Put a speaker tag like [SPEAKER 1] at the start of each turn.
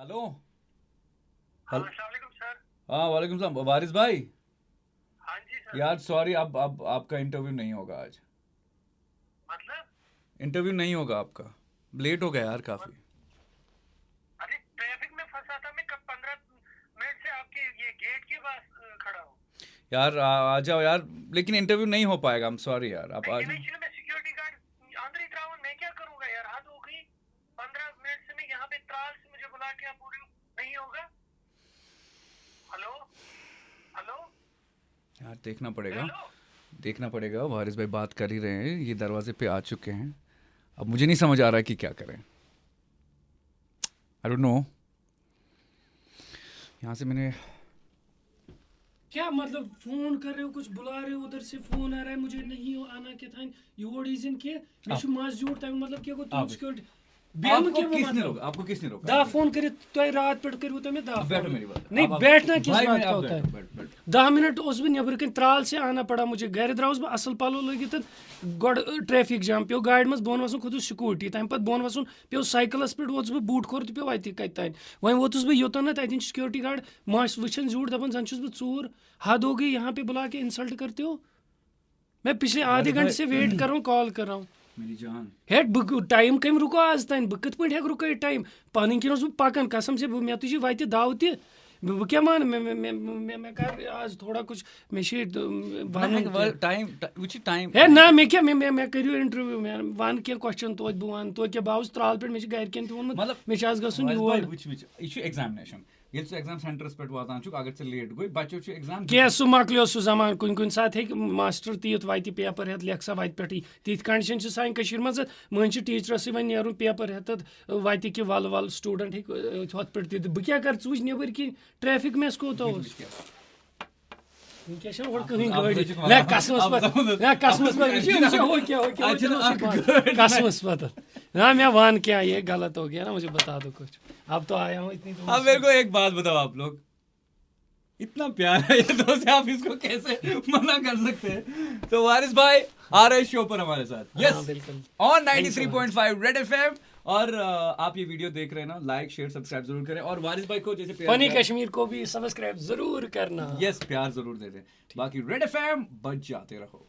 [SPEAKER 1] Hello.
[SPEAKER 2] हाँ,
[SPEAKER 1] हल
[SPEAKER 2] अस्सलाम वालेकुम सर।
[SPEAKER 1] हाँ, वालेकुम सलाम वारिस भाई।
[SPEAKER 2] हाँ जी सर।
[SPEAKER 1] यार सॉरी, अब आपका इंटरव्यू नहीं होगा आज।
[SPEAKER 2] मतलब?
[SPEAKER 1] इंटरव्यू नहीं होगा आपका। लेट हो गया यार काफ़ी।
[SPEAKER 2] मत- अरे ट्रैफिक में फंसा था मैं, कब 15 मिनट से आपके ये गेट के पास खड़ा हूँ।
[SPEAKER 1] यार आ जाओ यार। लेकिन इंटरव्यू नहीं हो पाएगा, हम सॉरी यार, आप आ
[SPEAKER 2] लेकिन
[SPEAKER 1] जाओ।
[SPEAKER 2] एक्चुअली मैं सिक्योरिटी गार्ड अंदर ही रहा हूँ, मैं क्या करूंगा यार, हद हो गई। 15 मिनट से मैं यहाँ पे त्राल से मुझे बुला के आप पूरी नहीं होगा। हेलो। हेलो।
[SPEAKER 1] यार देखना पड़ेगा।
[SPEAKER 2] हेलो।
[SPEAKER 1] देखना पड़ेगा, वारिस भाई बात कर ही रहे हैं, ये दरवाजे पे आ चुके हैं। अब मुझे नहीं समझ आ रहा है कि क्या करें। I don't know. यहाँ से मैंने
[SPEAKER 3] क्या मतलब फोन कर रहे हो, कुछ बुला रहे हो, उधर से फोन आ रहा है, मुझे नहीं हो आना क्या था योर रीजन के मैं
[SPEAKER 1] आप
[SPEAKER 3] छु मास जोड़ तम मतलब क्या को तुम
[SPEAKER 1] आप
[SPEAKER 3] सिक्योरिटी बेम
[SPEAKER 1] आपको
[SPEAKER 3] क्या वो
[SPEAKER 1] किसने
[SPEAKER 3] मतलब
[SPEAKER 1] रोका? आपको किसने रोका?
[SPEAKER 3] दा फोन करे तो रात पे करू तो मैं दा
[SPEAKER 1] अब बैठो
[SPEAKER 3] फोन
[SPEAKER 1] मेरी बात।
[SPEAKER 3] नहीं
[SPEAKER 1] अब
[SPEAKER 3] बैठना किस
[SPEAKER 1] भाई
[SPEAKER 3] बात
[SPEAKER 1] मैं
[SPEAKER 3] का
[SPEAKER 1] अब
[SPEAKER 3] होता
[SPEAKER 1] बैठो,
[SPEAKER 3] है।
[SPEAKER 1] बैठ बैठ
[SPEAKER 3] 10 मिनट उस भी नबर कन त्राल से आना पड़ा मुझे, घर द्राउस बह असल पलो लगित गोड ट्रैफिक जाम पे गाड़ी मज बोन वसन खुद स्कूटी तम पे बोन वसन पे साइकिलस पे वोस बह बूट खोर पे वत कत तान वह वोतुस बह योतन तन सिक्योरिटी गार्ड मास वचन झूठ दपन जन छुस बह चोर, हद हो गई, यहाँ पे बुला के इंसल्ट करते हो। मैं पिछले आधे
[SPEAKER 1] वारिस
[SPEAKER 3] घंटे
[SPEAKER 1] भाई
[SPEAKER 3] से वेट कर रहा हूँ, कॉल कर रहा हूँ।
[SPEAKER 1] मेरी जान।
[SPEAKER 3] हेट बह टाइम कम रुको आज तान, बह कत पे रुको टाइम पन किन बह पकन कसम से मे तुझे वत दाव त बह क्या मान मैं कर आज थोड़ा कुछ मे वन
[SPEAKER 1] टाइम वुच टाइम।
[SPEAKER 3] है ना मे क्या मैं करू इंटरव्यू मैं वन क्या क्वेश्चन तो बह वन तो क्या बहुत त्राल पे मे गरकन तोनमुत
[SPEAKER 1] मतलब
[SPEAKER 3] मे गसन
[SPEAKER 1] वारिस भाई
[SPEAKER 3] योर
[SPEAKER 1] वुच यह एग्जामिनेशन ये एग्जाम सेंटरस पे वातान छुक अगर से लेट गई बच्चों एग्जाम
[SPEAKER 3] क्या सह मकलो सह जमान कुन सात मास्टर तीत वत पेपर हेत लेख सा वत पे तिथ कंडीशन सान मज मन टीचरस वन नेरुन पेपर हेत वत कि वल वल स्टूडेंट हथ पे बह क्या कर वुच नबर कि ट्रैफिक मेस कोत कसमस पता ना मैं वन क्या ये गलत हो गया ना, मुझे बता दो कुछ। अब तो आया हूँ इतनी दूर
[SPEAKER 1] अब मेरे को एक बात बताओ, आप लोग इतना प्यार है ये दोस्त, आप इसको कैसे मना कर सकते हैं? तो वारिस भाई आ रहे शो पर हमारे साथ।
[SPEAKER 3] हाँ,
[SPEAKER 1] यस,
[SPEAKER 3] बिल्कुल।
[SPEAKER 1] On
[SPEAKER 3] Thanks so much.
[SPEAKER 1] 93.5 red FM. और आप ये वीडियो देख रहे हैं ना, लाइक शेयर सब्सक्राइब जरूर करें, और वारिस भाई को जैसे
[SPEAKER 3] फनी
[SPEAKER 1] प्यार
[SPEAKER 3] कश्मीर को भी सब्सक्राइब जरूर करना।
[SPEAKER 1] यस प्यार जरूर दे दें। बाकी रेड एफएम बच जाते रहो।